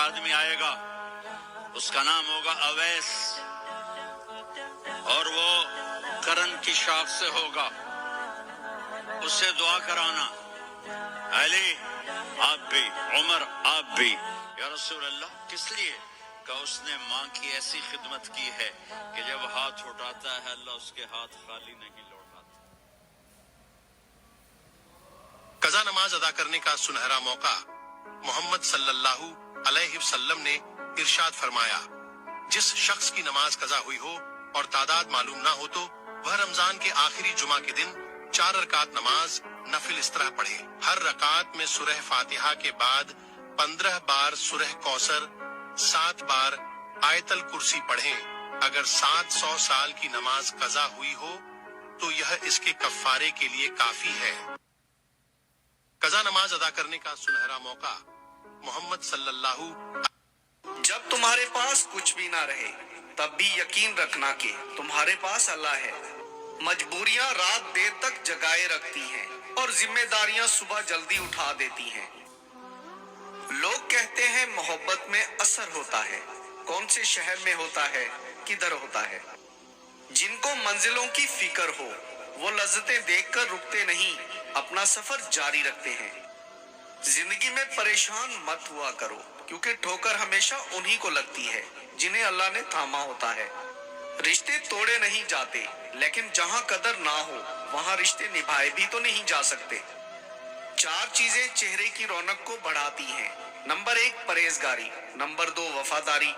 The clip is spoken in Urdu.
آدمی آئے گا، اس کا نام ہوگا اویس، اور وہ کرن کی شاخ سے ہوگا، اس سے دعا کرانا، علی آپ بھی، عمر آپ بھی، یا رسول اللہ کس لیے؟ کہ اس نے ماں کی ایسی خدمت کی ہے کہ جب ہاتھ اٹھاتا ہے اللہ اس کے ہاتھ خالی نہیں لوٹاتا۔ قضا نماز ادا کرنے کا سنہرا موقع۔ محمد صلی اللہ علیہ وسلم نے ارشاد فرمایا، جس شخص کی نماز قضا ہوئی ہو اور تعداد معلوم نہ ہو تو وہ رمضان کے آخری جمعہ کے دن 4 رکعت نماز نفل اس طرح پڑھے، ہر رکعت میں سورہ فاتحہ کے بعد 15 بار سورہ کوثر، 7 بار آیت الکرسی پڑھیں۔ اگر 700 سال کی نماز قضا ہوئی ہو تو یہ اس کے کفارے کے لیے کافی ہے۔ قضا نماز ادا کرنے کا سنہرا موقع۔ محمد صلی اللہ جب تمہارے پاس کچھ بھی نہ رہے تب بھی یقین رکھنا کہ تمہارے پاس اللہ ہے۔ مجبوریاں رات دیر تک جگائے رکھتی ہیں اور ذمہ داریاں صبح جلدی اٹھا دیتی ہیں۔ لوگ کہتے ہیں محبت میں اثر ہوتا ہے، کون سے شہر میں ہوتا ہے، کدھر ہوتا ہے۔ جن کو منزلوں کی فکر ہو وہ لذتیں دیکھ کر رکتے نہیں، اپنا سفر جاری رکھتے ہیں۔ زندگی میں پریشان مت ہوا کرو، کیونکہ ٹھوکر ہمیشہ انہی کو لگتی ہے جنہیں اللہ نے تھاما ہوتا ہے۔ رشتے توڑے نہیں جاتے، لیکن جہاں قدر نہ ہو وہاں رشتے نبھائے بھی تو نہیں جا سکتے۔ 4 چیزیں چہرے کی رونق کو بڑھاتی ہیں۔ نمبر 1 پرہیزگاری، نمبر 2 وفاداری،